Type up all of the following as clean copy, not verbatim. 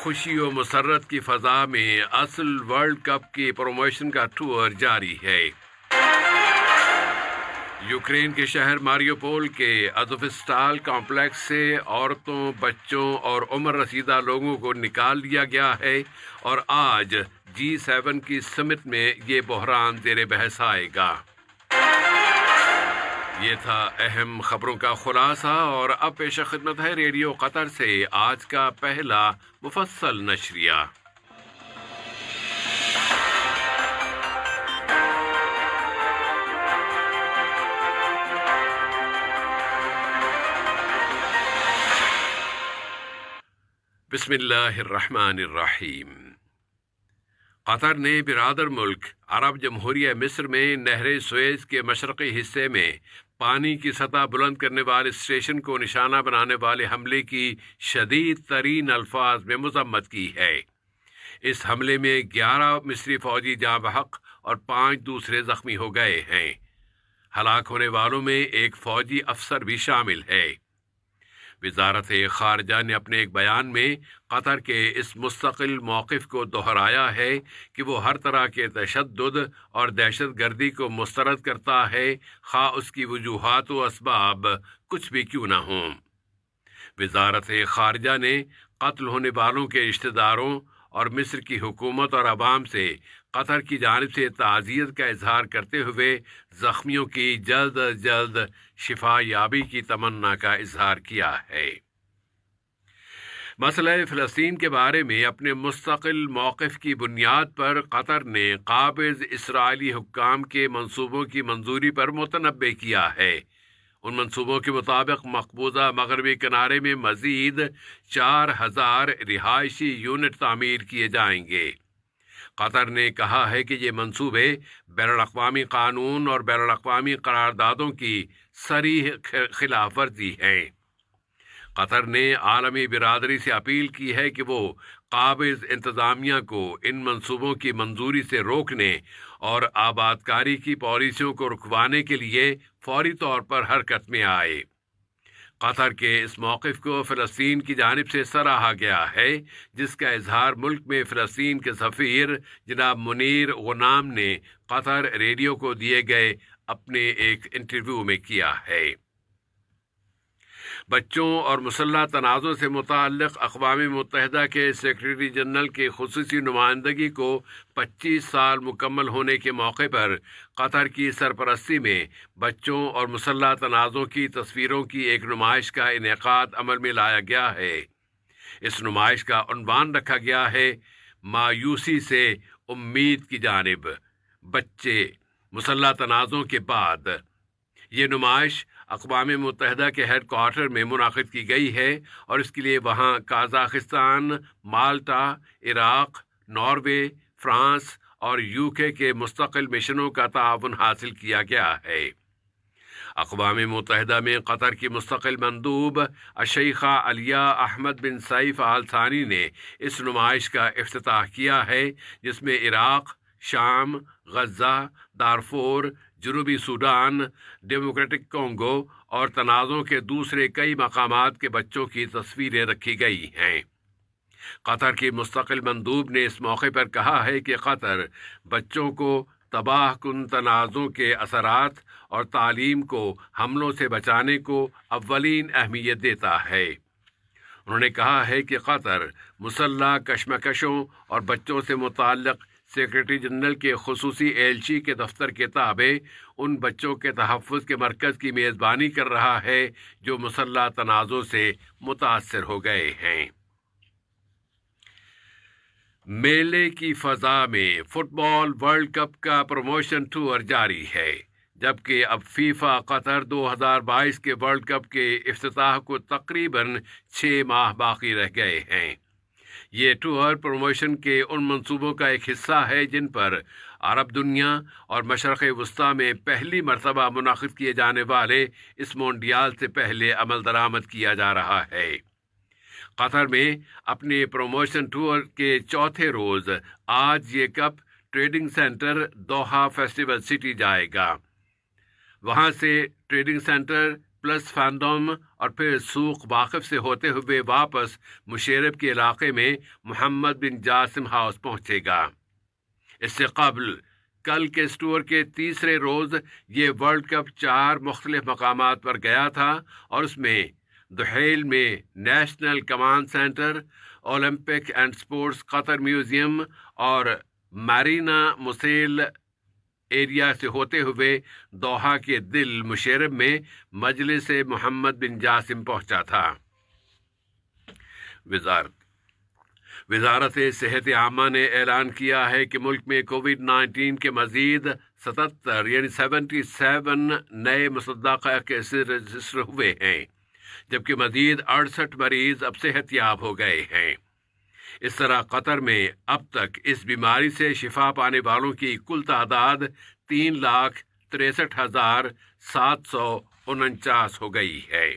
خوشی و مسرت کی فضا میں اصل ورلڈ کپ کی پروموشن کا ٹور جاری ہے۔ یوکرین کے شہر ماریوپول کے ازوفستال کمپلیکس سے عورتوں، بچوں اور عمر رسیدہ لوگوں کو نکال دیا گیا ہے اور آج G7 کی سمٹ میں یہ بحران زیر بحث آئے گا۔ یہ تھا اہم خبروں کا خلاصہ، اور اب پیش خدمت ہے ریڈیو قطر سے آج کا پہلا مفصل نشریہ۔ بسم اللہ الرحمن الرحیم۔ قطر نے برادر ملک عرب جمہوریہ مصر میں نہر سویز کے مشرقی حصے میں پانی کی سطح بلند کرنے والے اسٹیشن کو نشانہ بنانے والے حملے کی شدید ترین الفاظ میں مذمت کی ہے۔ اس حملے میں 11 مصری فوجی جاں بحق اور 5 دوسرے زخمی ہو گئے ہیں۔ ہلاک ہونے والوں میں ایک فوجی افسر بھی شامل ہے۔ وزارت خارجہ نے اپنے ایک بیان میں قطر کے اس مستقل موقف کو دہرایا ہے کہ وہ ہر طرح کے تشدد اور دہشت گردی کو مسترد کرتا ہے، خواہ اس کی وجوہات و اسباب کچھ بھی کیوں نہ ہوں۔ وزارت خارجہ نے قتل ہونے والوں کے رشتہ داروں اور مصر کی حکومت اور عوام سے قطر کی جانب سے تعزیت کا اظہار کرتے ہوئے زخمیوں کی جلد از جلد شفا یابی کی تمنا کا اظہار کیا ہے۔ مسئلہ فلسطین کے بارے میں اپنے مستقل موقف کی بنیاد پر قطر نے قابض اسرائیلی حکام کے منصوبوں کی منظوری پر متنبع کیا ہے۔ ان منصوبوں کے مطابق مقبوضہ مغربی کنارے میں مزید 4000 رہائشی یونٹ تعمیر کیے جائیں گے۔ قطر نے کہا ہے کہ یہ منصوبے بین الاقوامی قانون اور بین الاقوامی قراردادوں کی صریح خلاف ورزی ہیں۔ قطر نے عالمی برادری سے اپیل کی ہے کہ وہ قابض انتظامیہ کو ان منصوبوں کی منظوری سے روکنے اور آبادکاری کی پالیسیوں کو رکوانے کے لیے فوری طور پر حرکت میں آئے۔ قطر کے اس موقف کو فلسطین کی جانب سے سراہا گیا ہے، جس کا اظہار ملک میں فلسطین کے سفیر جناب منیر غنام نے قطر ریڈیو کو دیے گئے اپنے ایک انٹرویو میں کیا ہے۔ بچوں اور مسلح تنازع سے متعلق اقوام متحدہ کے سیکرٹری جنرل کی خصوصی نمائندگی کو 25 سال مکمل ہونے کے موقع پر قطر کی سرپرستی میں بچوں اور مسلح تنازع کی تصویروں کی ایک نمائش کا انعقاد عمل میں لایا گیا ہے۔ اس نمائش کا عنوان رکھا گیا ہے مایوسی سے امید کی جانب، بچے مسلح تنازع کے بعد۔ یہ نمائش اقوام متحدہ کے ہیڈ کوارٹر میں منعقد کی گئی ہے اور اس کے لیے وہاں قازقستان، مالٹا، عراق، ناروے، فرانس اور UK کے مستقل مشنوں کا تعاون حاصل کیا گیا ہے۔ اقوام متحدہ میں قطر کی مستقل مندوب الشیخہ علیہ احمد بن سیف آل ثانی نے اس نمائش کا افتتاح کیا ہے، جس میں عراق، شام، غزہ، دارفور، جنوبی سوڈان، ڈیموکریٹک کانگو اور تنازع کے دوسرے کئی مقامات کے بچوں کی تصویریں رکھی گئی ہیں۔ قطر کی مستقل مندوب نے اس موقع پر کہا ہے کہ قطر بچوں کو تباہ کن تنازع کے اثرات اور تعلیم کو حملوں سے بچانے کو اولین اہمیت دیتا ہے۔ انہوں نے کہا ہے کہ قطر مسلح کشمکشوں اور بچوں سے متعلق سیکرٹری جنرل کے خصوصی ایلچی کے دفتر کے تابع ان بچوں کے تحفظ کے مرکز کی میزبانی کر رہا ہے جو مسلح تنازع سے متاثر ہو گئے ہیں۔ میلے کی فضا میں فٹ بال ورلڈ کپ کا پروموشن ٹور جاری ہے، جبکہ اب فیفا قطر 2022 کے ورلڈ کپ کے افتتاح کو تقریباً 6 ماہ باقی رہ گئے ہیں۔ یہ ٹور پروموشن کے ان منصوبوں کا ایک حصہ ہے جن پر عرب دنیا اور مشرق وسطیٰ میں پہلی مرتبہ منعقد کیے جانے والے اس مونڈیال سے پہلے عمل درآمد کیا جا رہا ہے۔ قطر میں اپنے پروموشن ٹور کے چوتھے روز آج یہ cup trading centre Doha festival city جائے گا۔ وہاں سے ٹریڈنگ سینٹر پلس فیندوم اور پھر سوق واقف سے ہوتے ہوئے واپس مشیرب کے علاقے میں محمد بن جاسم ہاؤس پہنچے گا۔ اس سے قبل کل کے اسٹور کے تیسرے روز یہ ورلڈ کپ 4 مختلف مقامات پر گیا تھا اور اس میں دحیل میں national command centre, Olympic and sports Qatar museum اور مارینا مسیل ایریا سے ہوتے ہوئے دوحہ کے دل مشیرب میں مجلس محمد بن جاسم پہنچا تھا۔ وزارت صحت عامہ نے اعلان کیا ہے کہ ملک میں کووڈ-19 کے مزید 77 نئے مصدقہ کیسز رجسٹر ہوئے ہیں، جبکہ مزید 68 مریض اب صحت یاب ہو گئے ہیں۔ اس طرح قطر میں اب تک اس بیماری سے شفا پانے والوں کی کل تعداد 3,63,749 ہو گئی ہے۔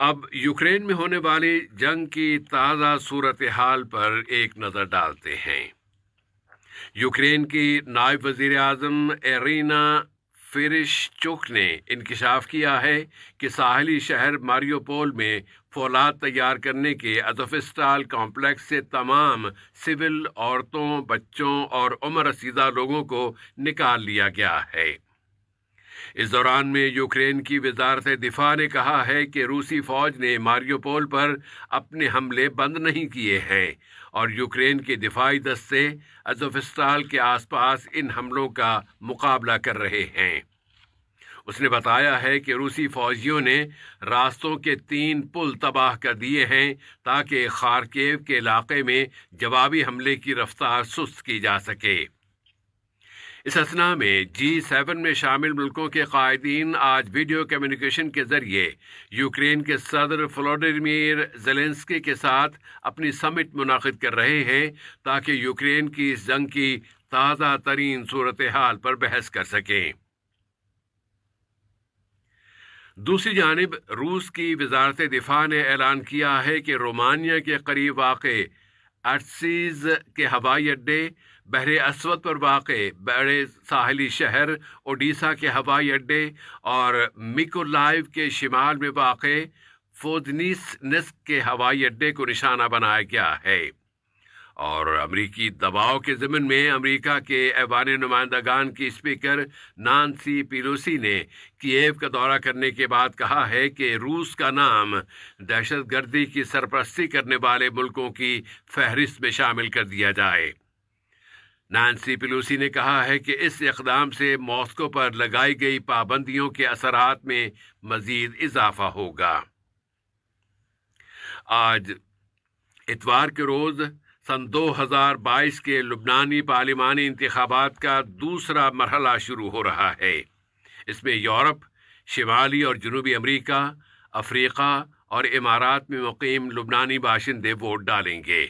اب یوکرین میں ہونے والی جنگ کی تازہ صورتحال پر ایک نظر ڈالتے ہیں۔ یوکرین کی نائب وزیر اعظم ایرینا فیریشچوک نے انکشاف کیا ہے کہ ساحلی شہر ماریوپول میں فولاد تیار کرنے کے ازوفستال کمپلیکس سے تمام سول عورتوں، بچوں اور عمر رسیدہ لوگوں کو نکال لیا گیا ہے۔ اس دوران میں یوکرین کی وزارت دفاع نے کہا ہے کہ روسی فوج نے ماریوپول پر اپنے حملے بند نہیں کیے ہیں اور یوکرین کے دفاعی دستے ازوفستال کے آس پاس ان حملوں کا مقابلہ کر رہے ہیں۔ اس نے بتایا ہے کہ روسی فوجیوں نے راستوں کے 3 پل تباہ کر دیے ہیں تاکہ خارکیو کے علاقے میں جوابی حملے کی رفتار سست کی جا سکے۔ اس اثناء میں G7 میں شامل ملکوں کے قائدین آج ویڈیو کمیونیکیشن کے ذریعے یوکرین کے صدر ولودیمیر زیلنسکی کے ساتھ اپنی سمٹ منعقد کر رہے ہیں تاکہ یوکرین کی اس جنگ کی تازہ ترین صورتحال پر بحث کر سکیں۔ دوسری جانب روس کی وزارت دفاع نے اعلان کیا ہے کہ رومانیہ کے قریب واقع ارسیز کے ہوائی اڈے، بحر اسود پر واقع بڑے ساحلی شہر اوڈیسا کے ہوائی اڈے اور میکولائیو کے شمال میں واقع فودنیسک کے ہوائی اڈے کو نشانہ بنایا گیا ہے، اور امریکی دباؤ کے ضمن میں امریکہ کے ایوان نمائندگان کی اسپیکر نانسی پیلوسی نے کییو کا دورہ کرنے کے بعد کہا ہے کہ روس کا نام دہشت گردی کی سرپرستی کرنے والے ملکوں کی فہرست میں شامل کر دیا جائے۔ نانسی پیلوسی نے کہا ہے کہ اس اقدام سے ماسکو پر لگائی گئی پابندیوں کے اثرات میں مزید اضافہ ہوگا۔ آج اتوار کے روز سن 2022 کے لبنانی پارلیمانی انتخابات کا دوسرا مرحلہ شروع ہو رہا ہے۔ اس میں یورپ، شمالی اور جنوبی امریکہ، افریقہ اور امارات میں مقیم لبنانی باشندے ووٹ ڈالیں گے۔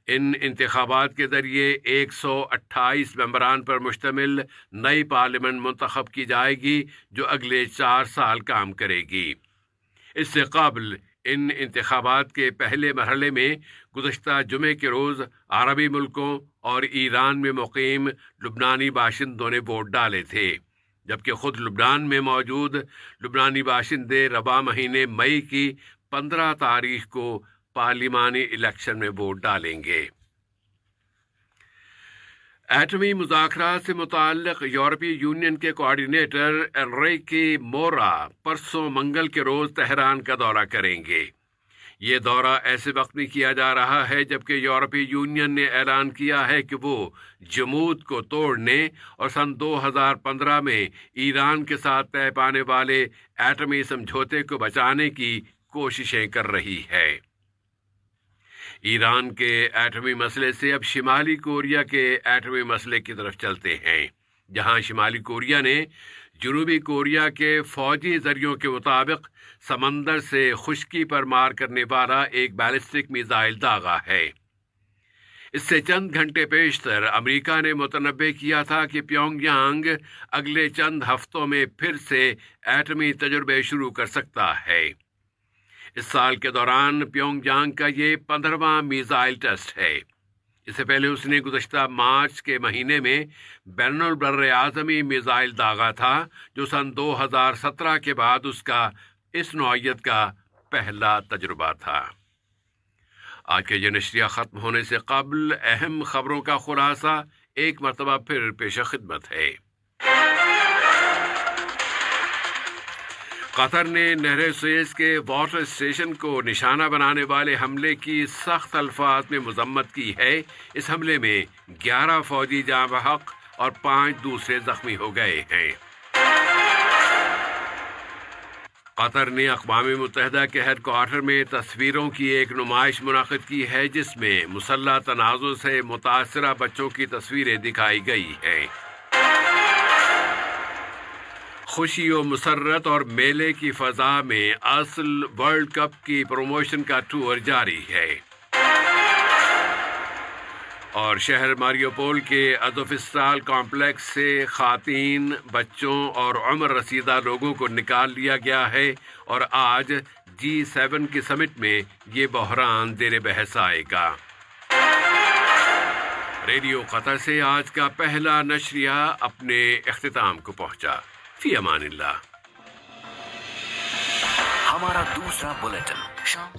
ان انتخابات کے ذریعے 128 ممبران پر مشتمل نئی پارلیمنٹ منتخب کی جائے گی جو اگلے 4 سال کام کرے گی۔ اس سے قبل ان انتخابات کے پہلے مرحلے میں گزشتہ جمعے کے روز عربی ملکوں اور ایران میں مقیم لبنانی باشندوں نے ووٹ ڈالے تھے، جبکہ خود لبنان میں موجود لبنانی باشندے رواں مہینے مئی کی 15 تاریخ کو پارلیمانی الیکشن میں ووٹ ڈالیں گے۔ ایٹمی مذاکرات سے متعلق یورپی یونین کے کوآرڈینیٹر انریکی مورا پرسوں منگل کے روز تہران کا دورہ کریں گے۔ یہ دورہ ایسے وقت میں کیا جا رہا ہے جبکہ یورپی یونین نے اعلان کیا ہے کہ وہ جمود کو توڑنے اور سن 2015 میں ایران کے ساتھ طے پانے والے ایٹمی سمجھوتے کو بچانے کی کوششیں کر رہی ہے۔ ایران کے ایٹمی مسئلے سے اب شمالی کوریا کے ایٹمی مسئلے کی طرف چلتے ہیں، جہاں شمالی کوریا نے جنوبی کوریا کے فوجی ذریعوں کے مطابق سمندر سے خشکی پر مار کرنے والا ایک بیلسٹک میزائل داغا ہے۔ اس سے چند گھنٹے پیشتر امریکہ نے متنبع کیا تھا کہ پیونگ یانگ اگلے چند ہفتوں میں پھر سے ایٹمی تجربے شروع کر سکتا ہے۔ اس سال کے دوران پیونگ یانگ کا یہ 15واں میزائل ٹیسٹ ہے۔ اس سے پہلے اس نے گزشتہ مارچ کے مہینے میں بین البر اعظمی میزائل داغا تھا، جو سن 2017 کے بعد اس کا اس نوعیت کا پہلا تجربہ تھا۔ آج کے یہ نشریہ ختم ہونے سے قبل اہم خبروں کا خلاصہ ایک مرتبہ پھر پیش خدمت ہے۔ قطر نے نہر سوئز کے واٹر اسٹیشن کو نشانہ بنانے والے حملے کی سخت الفاظ میں مذمت کی ہے۔ اس حملے میں 11 فوجی جاں بحق اور 5 دوسرے زخمی ہو گئے ہیں۔ قطر نے اقوام متحدہ کے ہیڈ کوارٹر میں تصویروں کی ایک نمائش منعقد کی ہے، جس میں مسلح تنازع سے متاثرہ بچوں کی تصویریں دکھائی گئی ہیں۔ خوشی و مسرت اور میلے کی فضا میں اصل ورلڈ کپ کی پروموشن کا ٹور جاری ہے، اور شہر ماریوپول کے ازوفستال کمپلیکس سے خواتین، بچوں اور عمر رسیدہ لوگوں کو نکال لیا گیا ہے، اور آج G7 کی سمٹ میں یہ بحران زیر بحث آئے گا۔ ریڈیو قطر سے آج کا پہلا نشریہ اپنے اختتام کو پہنچا۔ فی امان اللہ۔ ہمارا دوسرا بلیٹن شام